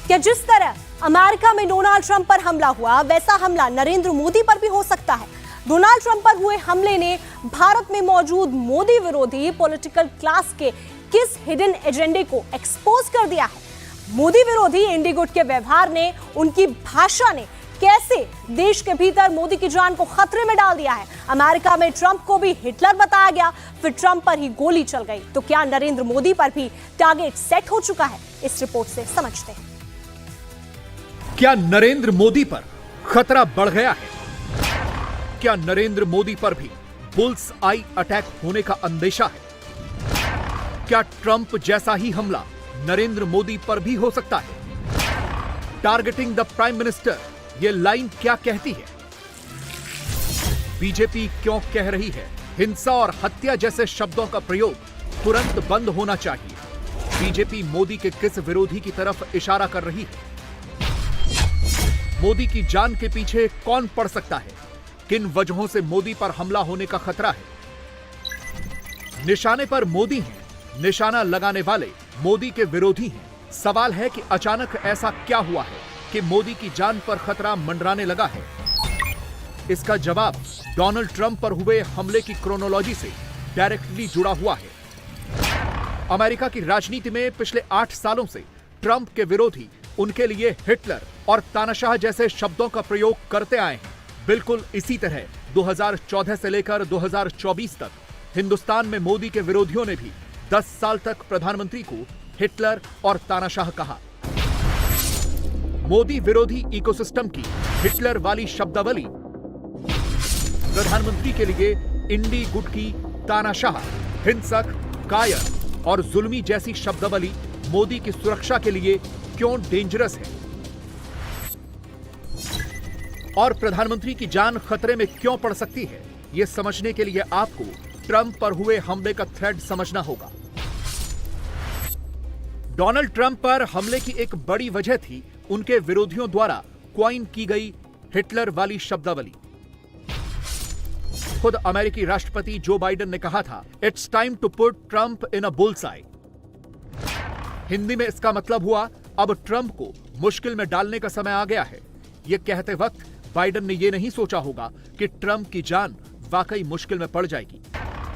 क्या जिस तरह अमेरिका में डोनाल्ड ट्रंप पर हमला हुआ, वैसा हमला नरेंद्र मोदी पर भी हो सकता है? डोनाल्ड ट्रंप पर हुए हमले ने भारत में मौजूद मोदी विरोधी पॉलिटिकल क्लास के किस हिडन एजेंडे को एक्सपोज कर दिया है? मोदी विरोधी इंडी गुट के व्यवहार ने, उनकी भाषा ने कैसे देश के भीतर मोदी की जान को खतरे में डाल दिया है? अमेरिका में ट्रंप को भी हिटलर बताया गया, फिर ट्रंप पर ही गोली चल गई। तो क्या नरेंद्र मोदी पर भी टारगेट सेट हो चुका है? इस रिपोर्ट से समझते हैं। क्या नरेंद्र मोदी पर खतरा बढ़ गया है? क्या नरेंद्र मोदी पर भी बुल्स आई अटैक होने का अंदेशा है? क्या ट्रंप जैसा ही हमला नरेंद्र मोदी पर भी हो सकता है? टारगेटिंग द प्राइम मिनिस्टर, यह लाइन क्या कहती है? बीजेपी क्यों कह रही है हिंसा और हत्या जैसे शब्दों का प्रयोग तुरंत बंद होना चाहिए? बीजेपी मोदी के किस विरोधी की तरफ इशारा कर रही है? मोदी की जान के पीछे कौन पड़ सकता है? किन वजहों से मोदी पर हमला होने का खतरा है? निशाने पर मोदी हैं, निशाना लगाने वाले मोदी के विरोधी हैं। सवाल है कि अचानक ऐसा क्या हुआ है कि मोदी की जान पर खतरा मंडराने लगा है? इसका जवाब डोनाल्ड ट्रंप पर हुए हमले की क्रोनोलॉजी से डायरेक्टली जुड़ा हुआ है। अमेरिका की राजनीति में पिछले 8 सालों से ट्रंप के विरोधी उनके लिए हिटलर और तानाशाह जैसे शब्दों का प्रयोग करते आए हैं। बिल्कुल इसी तरह 2014 से लेकर 2024 तक हिंदुस्तान में मोदी के विरोधियों ने भी 10 साल तक प्रधानमंत्री को हिटलर और तानाशाह कहा। मोदी विरोधी इकोसिस्टम की हिटलर वाली शब्दावली प्रधानमंत्री के लिए इंडी गुट की तानाशाह, हिंसक, कायर और जुल्मी जैसी शब्दावली मोदी की सुरक्षा के लिए क्यों डेंजरस है और प्रधानमंत्री की जान खतरे में क्यों पड़ सकती है? यह समझने के लिए आपको ट्रंप पर हुए हमले का थ्रेड समझना होगा। डोनाल्ड ट्रंप पर हमले की एक बड़ी वजह थी उनके विरोधियों द्वारा क्वाइन की गई हिटलर वाली शब्दावली। खुद अमेरिकी राष्ट्रपति जो बाइडेन ने कहा था, it's time to put Trump in a bull's eye. Hindi में इसका मतलब हुआ, अब ट्रंप को मुश्किल में डालने का समय आ गया है। यह कहते वक्त बाइडेन ने यह नहीं सोचा होगा कि ट्रंप की जान वाकई मुश्किल में पड़ जाएगी।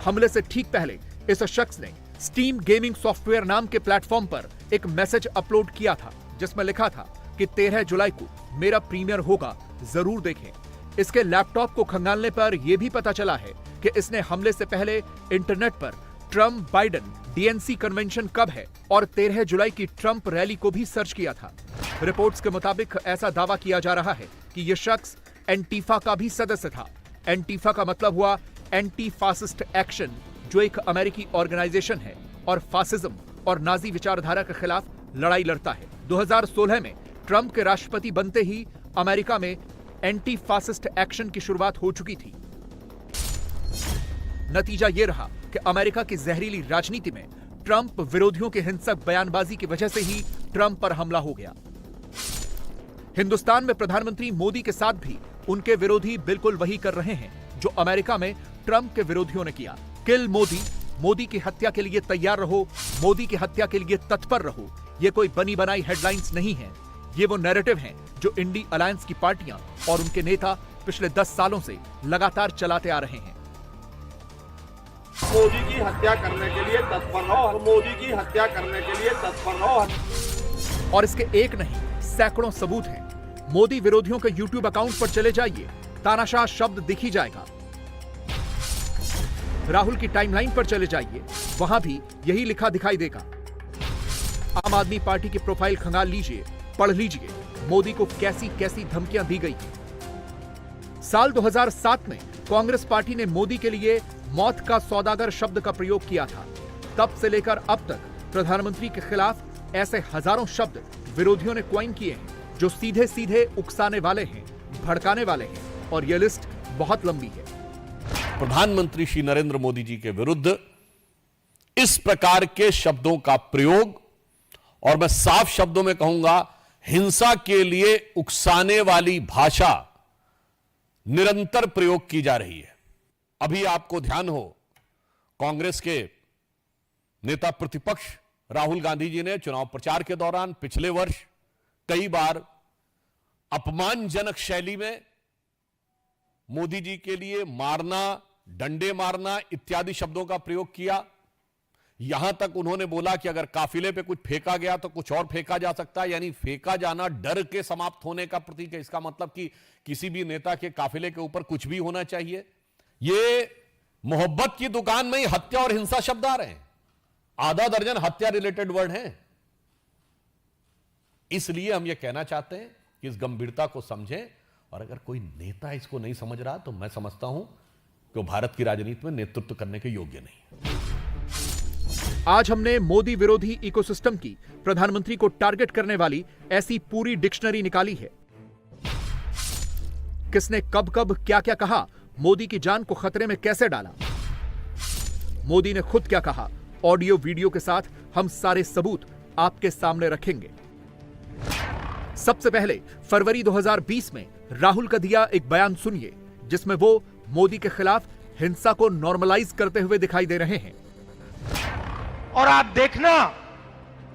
हमले से ठीक पहले इस शख्स ने स्टीम गेमिंग सॉफ्टवेयर नाम के प्लेटफॉर्म पर एक मैसेज अपलोड किया था जिसमें लिखा था कि 13 जुलाई को मेरा प्रीमियर होगा, जरूर देखें। इसके लैपटॉप को खंगालने पर यह भी पता चला है कि इसने हमले से पहले इंटरनेट पर ट्रंप बाइडेन डीएनसी कन्वेंशन कब है और 13 जुलाई की ट्रंप रैली को भी सर्च किया था। रिपोर्ट्स के मुताबिक ऐसा दावा किया जा रहा है कि यह शख्स एंटीफा का भी सदस्य था। एंटीफा का मतलब हुआ एंटी फासिस्ट एक्शन, जो एक अमेरिकी ऑर्गेनाइजेशन है और फासिज्म और नाजी विचारधारा के खिलाफ लड़ाई लड़ता है। 2016 में ट्रंप के राष्ट्रपति बनते ही अमेरिका में एंटी फासिस्ट एक्शन की शुरुआत हो चुकी थी। नतीजा यह रहा कि अमेरिका की जहरीली राजनीति में ट्रंप विरोधियों के हिंसक बयानबाजी की वजह से ही ट्रंप पर हमला हो गया। हिंदुस्तान में प्रधानमंत्री मोदी के साथ भी उनके विरोधी बिल्कुल वही कर रहे हैं जो अमेरिका में ट्रंप के विरोधियों ने किया। किल मोदी, मोदी की हत्या के लिए तैयार रहो, मोदी की हत्या के लिए तत्पर रहो। ये कोई बनी बनाई हेडलाइंस नहीं है। ये वो नैरेटिव हैं जो इंडी अलायंस की पार्टियां और उनके नेता पिछले 10 सालों से लगातार चलाते आ रहे हैं। मोदी की हत्या करने के लिए तत्पर रहो, मोदी की हत्या करने के लिए तत्पर रहो। और इसके एक नहीं, सैकड़ों सबूत हैं। मोदी विरोधियों के यूट्यूब अकाउंट पर चले जाइए, तानाशाह शब्द दिख ही जाएगा। राहुल की टाइमलाइन पर चले जाइए, वहां भी यही लिखा दिखाई देगा। आम आदमी पार्टी की प्रोफाइल खंगाल लीजिए, पढ़ लीजिए मोदी को कैसी कैसी धमकियां दी गई। साल 2007 में कांग्रेस पार्टी ने मोदी के लिए मौत का सौदागर शब्द का प्रयोग किया था। तब से लेकर अब तक प्रधानमंत्री के खिलाफ ऐसे हजारों शब्द विरोधियों ने क्वाइन किए हैं जो सीधे सीधे उकसाने वाले हैं, भड़काने वाले हैं, और यह लिस्ट बहुत लंबी है। प्रधानमंत्री श्री नरेंद्र मोदी जी के विरुद्ध इस प्रकार के शब्दों का प्रयोग, और मैं साफ शब्दों में कहूंगा हिंसा के लिए उकसाने वाली भाषा निरंतर प्रयोग की जा रही है। अभी आपको ध्यान हो, कांग्रेस के नेता प्रतिपक्ष राहुल गांधी जी ने चुनाव प्रचार के दौरान पिछले वर्ष कई बार अपमानजनक शैली में मोदी जी के लिए मारना, डंडे मारना इत्यादि शब्दों का प्रयोग किया। यहां तक उन्होंने बोला कि अगर काफिले पे कुछ फेंका गया तो कुछ और फेंका जा सकता है, यानी फेंका जाना डर के समाप्त होने का प्रतीक है। इसका मतलब कि किसी भी नेता के काफिले के ऊपर कुछ भी होना चाहिए। ये मोहब्बत की दुकान में ही हत्या और हिंसा शब्द आ रहे हैं। आधा दर्जन हत्या रिलेटेड वर्ड हैं। इसलिए हम यह कहना चाहते हैं कि इस गंभीरता को समझें, और अगर कोई नेता इसको नहीं समझ रहा तो मैं समझता हूं कि वो भारत की राजनीति में नेतृत्व करने के योग्य नहीं। आज हमने मोदी विरोधी इकोसिस्टम की प्रधानमंत्री को टारगेट करने वाली ऐसी पूरी डिक्शनरी निकाली है। किसने कब कब क्या क्या कहा, मोदी की जान को खतरे में कैसे डाला, मोदी ने खुद क्या कहा, ऑडियो वीडियो के साथ हम सारे सबूत आपके सामने रखेंगे। सबसे पहले फरवरी 2020 में राहुल का दिया एक बयान सुनिए, जिसमें वो मोदी के खिलाफ हिंसा को नॉर्मलाइज करते हुए दिखाई दे रहे हैं। और आप देखना,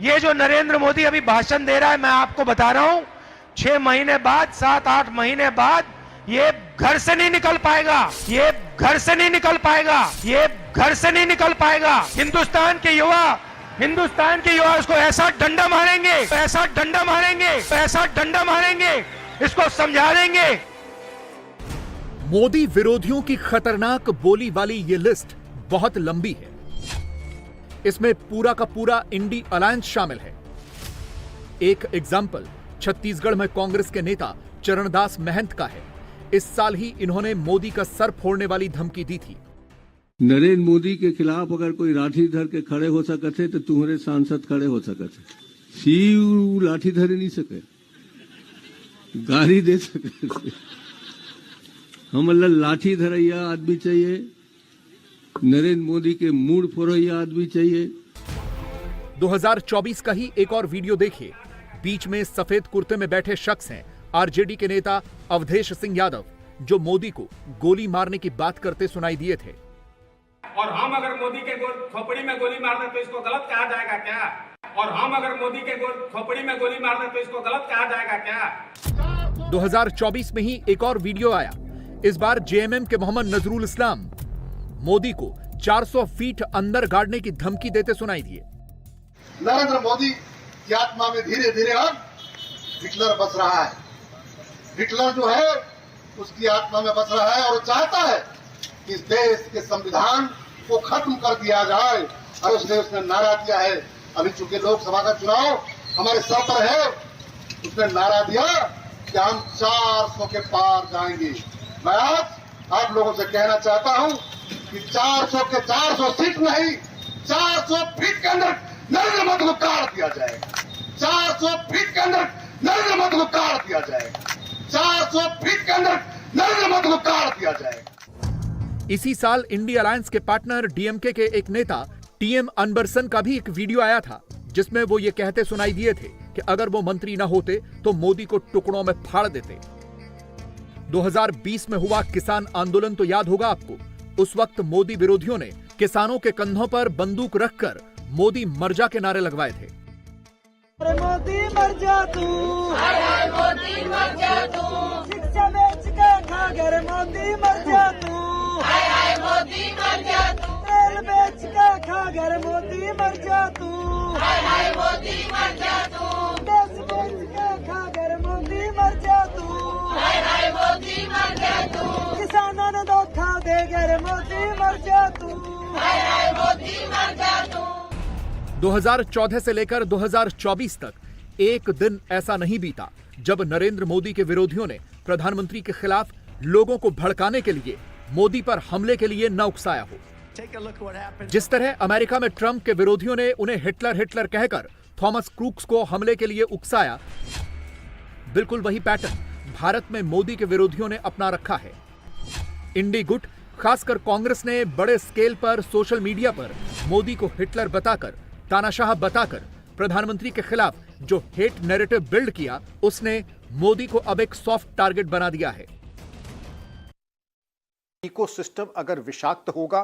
ये जो नरेंद्र मोदी अभी भाषण दे रहा है, मैं आपको बता रहा हूं 6 महीने बाद, 7-8 महीने बाद ये घर से नहीं निकल पाएगा, ये घर से नहीं निकल पाएगा, ये घर से नहीं निकल पाएगा। हिंदुस्तान के युवा इसको ऐसा डंडा मारेंगे, ऐसा डंडा मारेंगे, ऐसा डंडा मारेंगे, इसको समझा देंगे। मोदी विरोधियों की खतरनाक बोली वाली ये लिस्ट बहुत लंबी है। इसमें पूरा का पूरा इंडी अलायंस शामिल है। एक एग्जाम्पल छत्तीसगढ़ में कांग्रेस के नेता चरणदास महंत का है। इस साल ही इन्होंने मोदी का सर फोड़ने वाली धमकी दी थी। नरेंद्र मोदी के खिलाफ अगर कोई लाठी धर के खड़े हो सकते तो तुम्हारे सांसद खड़े हो सकते, सीव लाठी धर नहीं सके, गाली दे सके। हम लाठी धरैया आदमी चाहिए, नरेंद्र मोदी के मूड फोड़ैया आदमी चाहिए। 2024 का ही एक और वीडियो देखिए। बीच में सफेद कुर्ते में बैठे शख्स हैं आरजेडी के नेता अवधेश सिंह यादव, जो मोदी को गोली मारने की बात करते सुनाई दिए थे। और हम अगर मोदी के खोपड़ी में गोली मार दें तो इसको गलत कहा जाएगा क्या? और हम अगर मोदी के खोपड़ी में गोली मार दें तो इसको गलत कहा जाएगा क्या? 2024 में ही एक और वीडियो आया। इस बार जेएमएम के मोहम्मद नजरुल इस्लाम मोदी को 400 फीट अंदर गाड़ने की धमकी देते सुनाई दिए। नरेंद्र मोदी की आत्मा में धीरे धीरे अब हिटलर बस रहा है। हिटलर जो है उसकी आत्मा में बस रहा है और चाहता है कि इस देश के संविधान को खत्म कर दिया जाए। और उसने नारा दिया है, अभी चूंकि लोकसभा का चुनाव हमारे सर पर है, उसने नारा दिया कि हम 400 के पार जाएंगे। मैं आज आप लोगों से कहना चाहता हूं कि 400 के 400 सीट नहीं, 400 फीट के अंदर नरेंद्र मोदी को काट दिया जाएगा। 400 फीट के अंदर नरेंद्र मोदी को काट दिया जाएगा। 400 फीट के अंदर नरेंद्र मोदी को काट दिया जाएगा। इसी साल इंडी अलायंस के पार्टनर डीएमके के एक नेता टीएम अनबरसन का भी एक वीडियो आया था, जिसमें वो ये कहते सुनाई दिए थे कि अगर वो मंत्री न होते तो मोदी को टुकड़ों में फाड़ देते। 2020 में हुआ किसान आंदोलन तो याद होगा आपको। उस वक्त मोदी विरोधियों ने किसानों के कंधों पर बंदूक रखकर मोदी मर जा के नारे लगवाए थे। मोदी मर जा तू, मोदी मर जा तू, शिक्षा बेच के खा घर मोदी मर जा तू, मोदी मर जा तू, तेल बेच के खा घर मोदी मर जा तू, मोदी मर जा तू, देश बेच के खा घर मोदी मर जा तू, मोदी मर जा तू, किसानों ने धोखा दे घर मोदी मर जा तू, मोदी मर जा तू। 2014 से लेकर 2024 तक एक दिन ऐसा नहीं बीता जब नरेंद्र मोदी के विरोधियों ने प्रधानमंत्री के खिलाफ लोगों को भड़काने के लिए मोदी पर हमले के लिए न उकसाया हो। जिस तरह अमेरिका में ट्रंप के विरोधियों ने उन्हें हिटलर हिटलर कहकर थॉमस क्रूक्स को हमले के लिए उकसाया, बिल्कुल वही पैटर्न भारत में मोदी के विरोधियों ने अपना रखा है। इंडी गुट, खासकर कांग्रेस ने बड़े स्केल पर सोशल मीडिया पर मोदी को हिटलर बताकर, तानाशाह बताकर प्रधानमंत्री के खिलाफ जो हेट नैरेटिव बिल्ड किया, उसने मोदी को अब एक सॉफ्ट टारगेट बना दिया है। इकोसिस्टम अगर विषाक्त होगा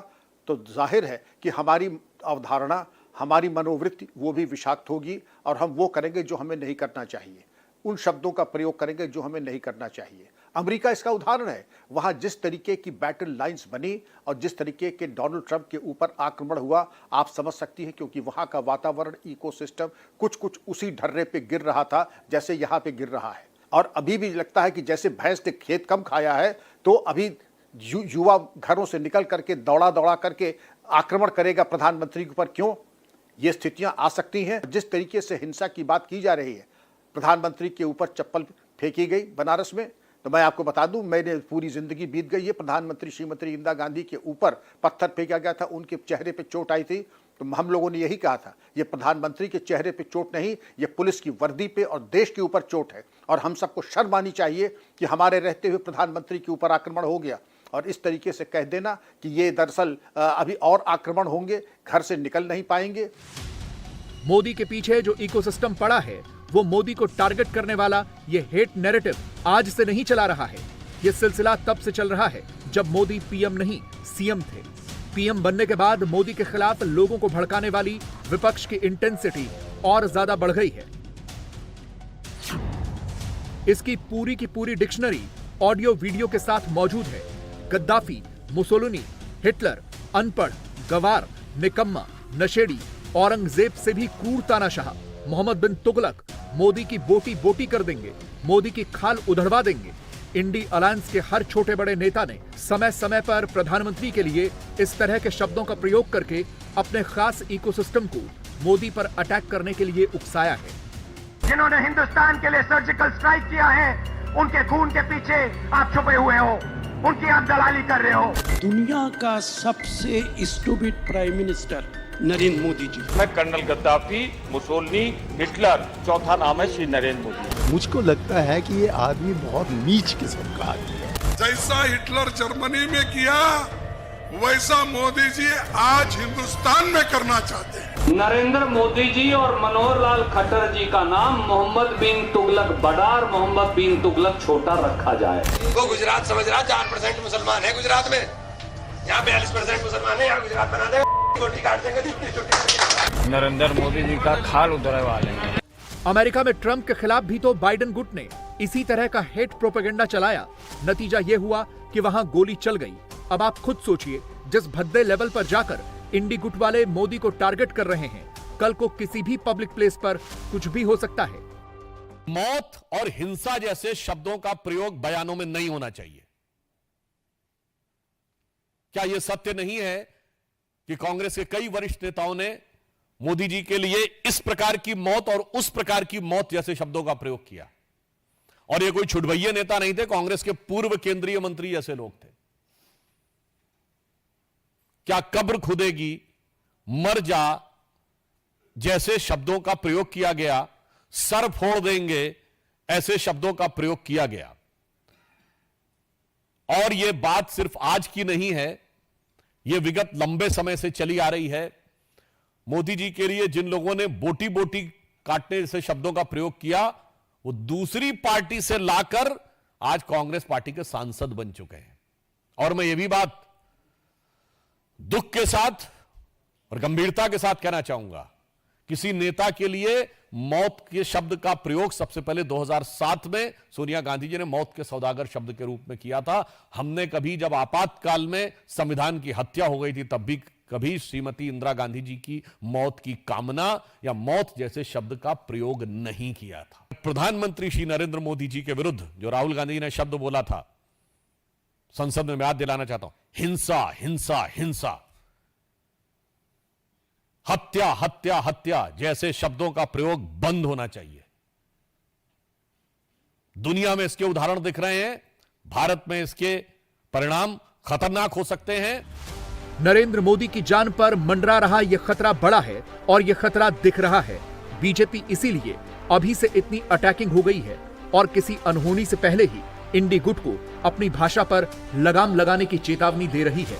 तो जाहिर है कि हमारी अवधारणा, हमारी मनोवृत्ति वो भी विषाक्त होगी और हम वो करेंगे जो हमें नहीं करना चाहिए। उन शब्दों का प्रयोग करेंगे जो हमें नहीं करना चाहिए। अमेरिका इसका उदाहरण है। वहां जिस तरीके की बैटल लाइंस बनी और जिस तरीके के डोनाल्ड ट्रंप के ऊपर आक्रमण हुआ, आप समझ सकती हैं, क्योंकि वहां का वातावरण, इकोसिस्टम कुछ उसी ढर्रे पे गिर रहा था जैसे यहां पे गिर रहा है। और अभी भी लगता है कि जैसे भैंस ने खेत कम खाया है तो अभी युवा घरों से निकल करके दौड़ा करके आक्रमण करेगा प्रधानमंत्री के ऊपर। क्यों? ये स्थितियां आ सकती हैं। जिस तरीके से हिंसा की बात की जा रही है, प्रधानमंत्री के ऊपर चप्पल फेंकी गई बनारस में, तो मैं आपको बता दूं, मैंने पूरी जिंदगी बीत गई है, प्रधानमंत्री श्रीमती इंदिरा गांधी के ऊपर पत्थर फेंका गया था, उनके चेहरे पे चोट आई थी, तो हम लोगों ने यही कहा था, ये प्रधानमंत्री के चेहरे पे चोट नहीं, ये पुलिस की वर्दी पे और देश के ऊपर चोट है। और हम सबको शर्म आनी चाहिए कि हमारे रहते हुए प्रधानमंत्री के ऊपर आक्रमण हो गया, और इस तरीके से कह देना कि ये दरअसल अभी और आक्रमण होंगे, घर से निकल नहीं पाएंगे। मोदी के पीछे जो इकोसिस्टम पड़ा है, वो मोदी को टारगेट करने वाला ये हेट नैरेटिव आज से नहीं चला रहा है। ये सिलसिला तब से चल रहा है जब मोदी पीएम नहीं सीएम थे। पीएम बनने के बाद मोदी के खिलाफ लोगों को भड़काने वाली विपक्ष की इंटेंसिटी और ज्यादा बढ़ गई है। इसकी पूरी की पूरी डिक्शनरी ऑडियो वीडियो के साथ मौजूद है। गद्दाफी, मुसोलिनी, हिटलर, अनपढ़, गवार, निकम्मा, नशेड़ी, औरंगजेब से भी क्रूर तानाशाह, मोहम्मद बिन तुगलक मोदी की बोटी बोटी कर देंगे, मोदी की खाल उधड़वा देंगे। इंडी अलायंस के हर छोटे बड़े नेता ने समय समय पर प्रधानमंत्री के लिए इस तरह के शब्दों का प्रयोग करके अपने खास इकोसिस्टम को मोदी पर अटैक करने के लिए उकसाया है। जिन्होंने हिंदुस्तान के लिए सर्जिकल स्ट्राइक किया है, उनके खून के पीछे आप छुपे हुए हो, उनकी आप दलाली कर रहे हो। दुनिया का सबसे stupid prime minister Narendra Modi ji. मैं कर्नल गद्दाफी, मुसोलिनी, हिटलर, चौथा नाम है श्री नरेंद्र मोदी। मुझको लगता है कि ये आदमी बहुत नीच किस्म का आदमी है। जैसा हिटलर जर्मनी में किया, वैसा मोदी जी आज हिंदुस्तान में करना चाहते हैं। नरेंद्र मोदी जी और मनोहर लाल खट्टर जी का नाम मोहम्मद बिन तुगलक बड़ा और मोहम्मद बिन तुगलक छोटा रखा जाए। वो गुजरात समझ रहा, 4% मुसलमान है गुजरात में, यहाँ 42% मुसलमान है, यहाँ गुजरात बना देगा, छोटी काट देंगे, इतनी छोटी। नरेंद्र मोदी जी का खाल उधड़वा लेंगे। अमेरिका में ट्रंप के खिलाफ भी तो बाइडेन गुट ने इसी तरह का हेट प्रोपेगेंडा चलाया। नतीजा यह हुआ कि वहां गोली चल गई। अब आप खुद सोचिए, जिस भद्दे लेवल पर जाकर इंडी गुट वाले मोदी को टारगेट कर रहे हैं, कल को किसी भी पब्लिक प्लेस पर कुछ भी हो सकता है। मौत और हिंसा जैसे शब्दों का प्रयोग बयानों में नहीं होना चाहिए। क्या यह सत्य नहीं है कि कांग्रेस के कई वरिष्ठ नेताओं ने मोदी जी के लिए इस प्रकार की मौत और उस प्रकार की मौत जैसे शब्दों का प्रयोग किया? और ये कोई छुटभैये नेता नहीं थे, कांग्रेस के पूर्व केंद्रीय मंत्री जैसे लोग थे। क्या कब्र खुदेगी, मर जा जैसे शब्दों का प्रयोग किया गया, सर फोड़ देंगे ऐसे शब्दों का प्रयोग किया गया। और यह बात सिर्फ आज की नहीं है, यह विगत लंबे समय से चली आ रही है। मोदी जी के लिए जिन लोगों ने बोटी बोटी काटने जैसे शब्दों का प्रयोग किया, वो दूसरी पार्टी से लाकर आज कांग्रेस पार्टी के सांसद बन चुके हैं। और मैं ये भी बात दुख के साथ और गंभीरता के साथ कहना चाहूंगा, किसी नेता के लिए मौत के शब्द का प्रयोग सबसे पहले 2007 में सोनिया गांधी जी ने मौत के सौदागर शब्द के रूप में किया था। हमने कभी, जब आपातकाल में संविधान की हत्या हो गई थी, तब भी कभी श्रीमती इंदिरा गांधी जी की मौत की कामना या मौत जैसे शब्द का प्रयोग नहीं किया था। प्रधानमंत्री श्री नरेंद्र मोदी जी के विरुद्ध जो राहुल गांधी ने शब्द बोला था, संसद में मैं याद दिलाना चाहता हूं, हिंसा हिंसा हिंसा, हत्या हत्या हत्या जैसे शब्दों का प्रयोग बंद होना चाहिए। दुनिया में इसके उदाहरण दिख रहे हैं, भारत में इसके परिणाम खतरनाक हो सकते हैं। नरेंद्र मोदी की जान पर मंडरा रहा यह खतरा बड़ा है और यह खतरा दिख रहा है। बीजेपी इसीलिए अभी से इतनी अटैकिंग हो गई है और किसी अनहोनी से पहले ही इंडी गुट को अपनी भाषा पर लगाम लगाने की चेतावनी दे रही है।